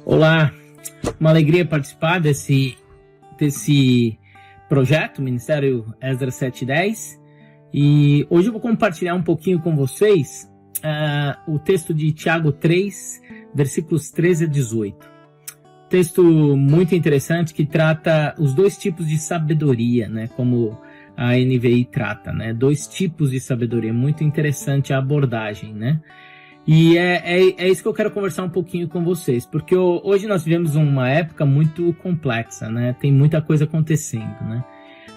Olá, uma alegria participar desse projeto, Ministério Esdras 710, e hoje eu vou compartilhar um pouquinho com vocês o texto de Tiago 3, versículos 13 a 18. Texto muito interessante que trata os dois tipos de sabedoria, né, como a NVI trata, né, dois tipos de sabedoria, muito interessante a abordagem, né. E é isso que eu quero conversar um pouquinho com vocês, porque hoje nós vivemos uma época muito complexa, né? Tem muita coisa acontecendo, né?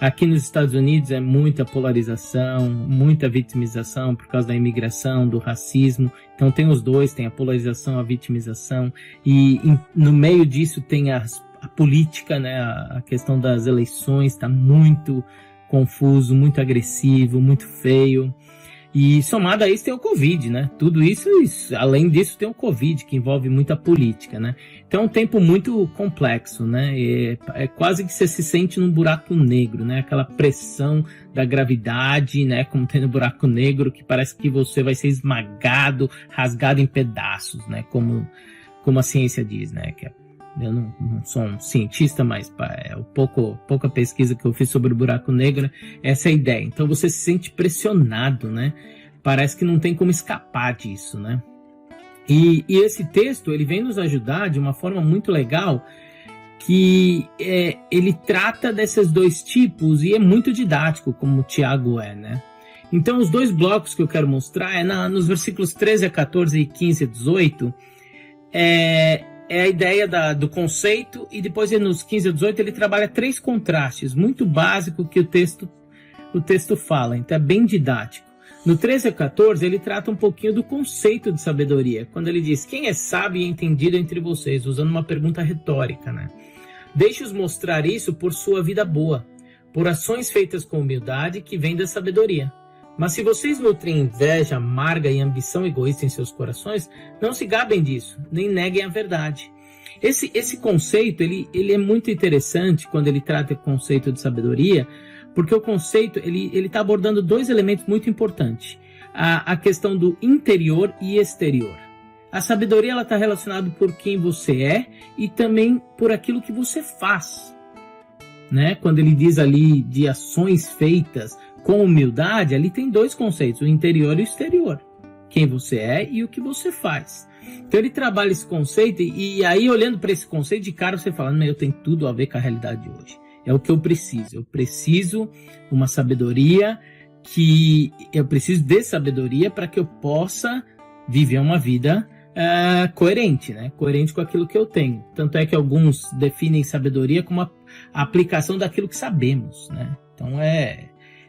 Aqui nos Estados Unidos é muita polarização, muita vitimização por causa da imigração, do racismo. Então tem os dois, tem a polarização, a vitimização, e no meio disso tem a política, né? A questão das eleições está muito confuso, muito agressivo, muito feio. E somado a isso tem o Covid, né? Tudo isso, além disso tem o Covid, que envolve muita política, né? Então é um tempo muito complexo, né? É quase que você se sente num buraco negro, né? Aquela pressão da gravidade, né? Como tem no buraco negro, que parece que você vai ser esmagado, rasgado em pedaços, né? Como a ciência diz, né? Eu não sou um cientista, mas pouca pesquisa que eu fiz sobre o buraco negro, essa é a ideia. Então você se sente pressionado, né? Parece que não tem como escapar disso, né? E esse texto, ele vem nos ajudar de uma forma muito legal, que ele trata desses dois tipos e é muito didático, como o Tiago é, né? Então os dois blocos que eu quero mostrar nos versículos 13 a 14 e 15 a 18, é a ideia do conceito, e depois nos 15 a 18 ele trabalha três contrastes, muito básico que o texto fala, então é bem didático. No 13 a 14 ele trata um pouquinho do conceito de sabedoria, quando ele diz, quem é sábio e entendido entre vocês, usando uma pergunta retórica, né? Deixe-os mostrar isso por sua vida boa, por ações feitas com humildade que vem da sabedoria. Mas se vocês nutrem inveja amarga e ambição egoísta em seus corações, não se gabem disso, nem neguem a verdade. Esse conceito, ele é muito interessante quando ele trata o conceito de sabedoria, porque o conceito, ele está abordando dois elementos muito importantes. A questão do interior e exterior. A sabedoria está relacionada por quem você é e também por aquilo que você faz, né? Quando ele diz ali de ações feitas com humildade, ali tem dois conceitos, o interior e o exterior. Quem você é e o que você faz. Então ele trabalha esse conceito e aí olhando para esse conceito de cara você fala, eu tenho tudo a ver com a realidade de hoje. É o que eu preciso. Eu preciso uma sabedoria eu preciso de sabedoria para que eu possa viver uma vida coerente, né? Coerente com aquilo que eu tenho. Tanto é que alguns definem sabedoria como a aplicação daquilo que sabemos, né? Então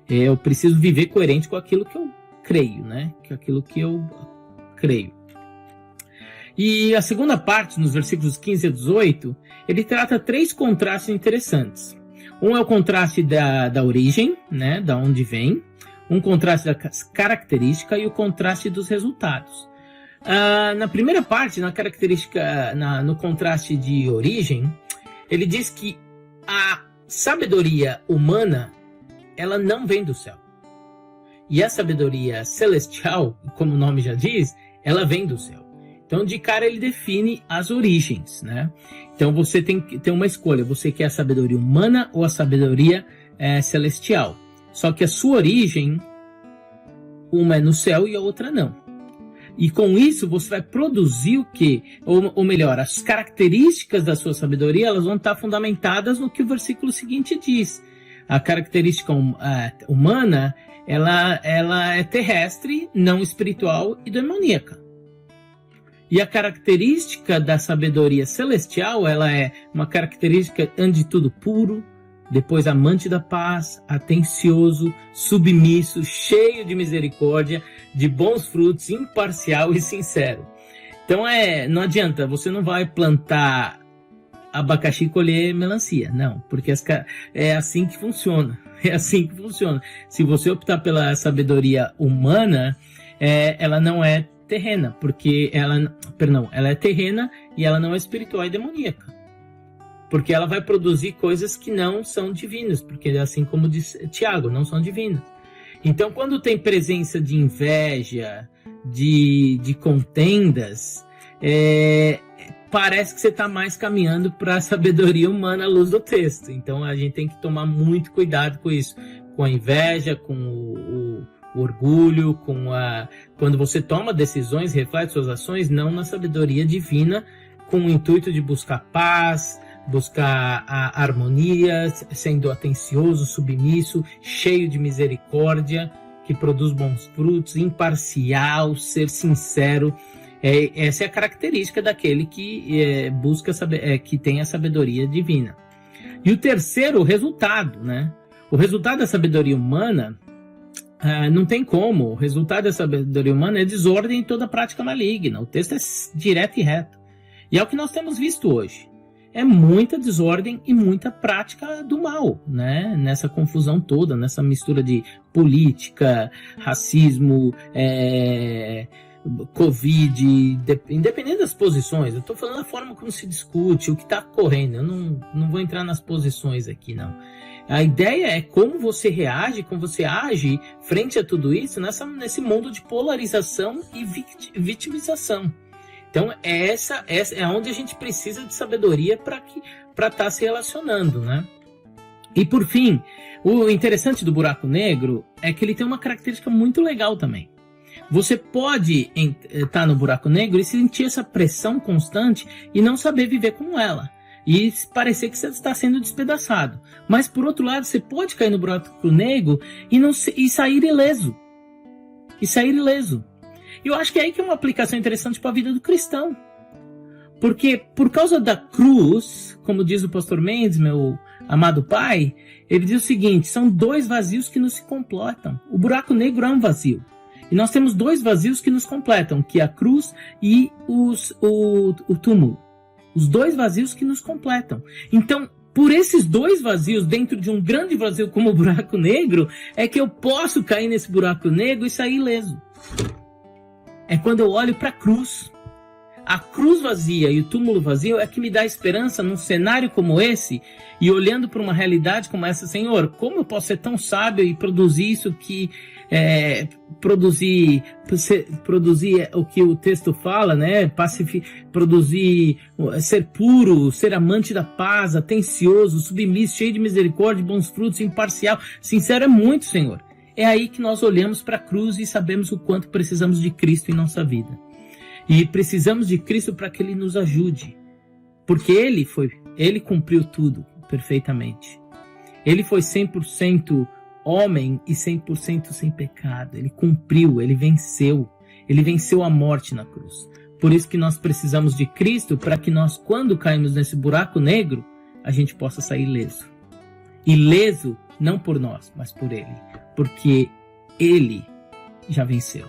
eu preciso viver coerente com aquilo que eu creio, né? Com aquilo que eu creio. E a segunda parte, nos versículos 15 a 18, ele trata três contrastes interessantes. Um é o contraste da origem, né? Da onde vem. Um contraste da característica e o contraste dos resultados. Na primeira parte, na característica, no contraste de origem, ele diz que a sabedoria humana ela não vem do céu. E a sabedoria celestial, como o nome já diz, ela vem do céu. Então, de cara, ele define as origens, né? Então, você tem que ter uma escolha. Você quer a sabedoria humana ou a sabedoria celestial? Só que a sua origem, uma é no céu e a outra não. E com isso, você vai produzir o quê? Ou melhor, as características da sua sabedoria, elas vão estar fundamentadas no que o versículo seguinte diz. A característica humana, ela é terrestre, não espiritual e demoníaca. E a característica da sabedoria celestial, ela é uma característica, antes de tudo, puro, depois amante da paz, atencioso, submisso, cheio de misericórdia, de bons frutos, imparcial e sincero. Então não adianta, você não vai plantar abacaxi e colher melancia, não, porque é assim que funciona, Se você optar pela sabedoria humana, ela não é terrena, porque ela é terrena e ela não é espiritual e demoníaca, porque ela vai produzir coisas que não são divinas, porque assim como diz Tiago, não são divinas. Então, quando tem presença de inveja, de contendas, parece que você está mais caminhando para a sabedoria humana à luz do texto. Então a gente tem que tomar muito cuidado com isso, com a inveja, com o orgulho, quando você toma decisões, reflete suas ações, não na sabedoria divina, com o intuito de buscar paz, buscar a harmonia, sendo atencioso, submisso, cheio de misericórdia, que produz bons frutos, imparcial, ser sincero. Essa é a característica daquele que busca que tem a sabedoria divina. E o terceiro, o resultado, né? O resultado da sabedoria humana não tem como. O resultado da sabedoria humana é desordem em toda prática maligna. O texto é direto e reto. E é o que nós temos visto hoje. É muita desordem e muita prática do mal, né? Nessa confusão toda, nessa mistura de política, racismo, Covid, independente das posições. Eu estou falando da forma como se discute, o que está ocorrendo. Eu não vou entrar nas posições aqui, não. A ideia é como você reage, como você age frente a tudo isso nesse mundo de polarização e vitimização. Então, essa é onde a gente precisa de sabedoria para estar se relacionando, né? E, por fim, o interessante do buraco negro é que ele tem uma característica muito legal também. Você pode estar no buraco negro e sentir essa pressão constante e não saber viver com ela. E parecer que você está sendo despedaçado. Mas, por outro lado, você pode cair no buraco negro e sair ileso. E eu acho que é aí que é uma aplicação interessante para a vida do cristão. Porque, por causa da cruz, como diz o pastor Mendes, meu amado pai, ele diz o seguinte: são dois vazios que nos completam. O buraco negro é um vazio. E nós temos dois vazios que nos completam, que é a cruz e o túmulo. Os dois vazios que nos completam. Então, por esses dois vazios, dentro de um grande vazio como o buraco negro, é que eu posso cair nesse buraco negro e sair ileso. É quando eu olho para a cruz. A cruz vazia e o túmulo vazio é que me dá esperança num cenário como esse, e olhando para uma realidade como essa: Senhor, como eu posso ser tão sábio e produzir isso que produzir o que o texto fala, né? Produzir, ser puro, ser amante da paz, atencioso, submisso, cheio de misericórdia, bons frutos, imparcial, sincero. É muito, Senhor. É aí que nós olhamos para a cruz e sabemos o quanto precisamos de Cristo em nossa vida. E precisamos de Cristo para que Ele nos ajude. Porque Ele cumpriu tudo perfeitamente. Ele foi 100% homem e 100% sem pecado. Ele cumpriu, Ele venceu. Ele venceu a morte na cruz. Por isso que nós precisamos de Cristo, para que nós, quando caímos nesse buraco negro, a gente possa sair ileso. Ileso não por nós, mas por Ele. Porque Ele já venceu.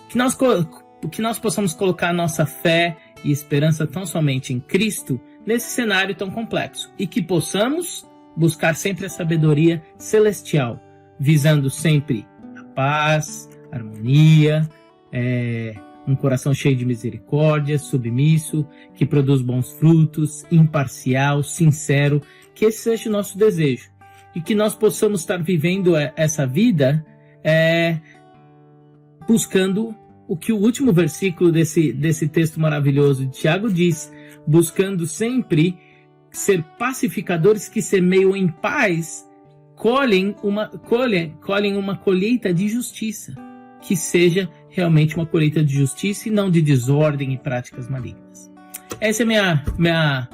Que nós possamos colocar a nossa fé e esperança tão somente em Cristo, nesse cenário tão complexo. E que possamos buscar sempre a sabedoria celestial, visando sempre a paz, a harmonia, um coração cheio de misericórdia, submisso, que produz bons frutos, imparcial, sincero. Que esse seja o nosso desejo. E que nós possamos estar vivendo essa vida buscando o que o último versículo desse texto maravilhoso de Tiago diz: buscando sempre ser pacificadores que semeiam em paz, colhem uma colheita de justiça, que seja realmente uma colheita de justiça e não de desordem e práticas malignas. Essa é a minha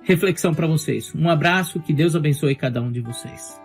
reflexão para vocês. Um abraço, que Deus abençoe cada um de vocês.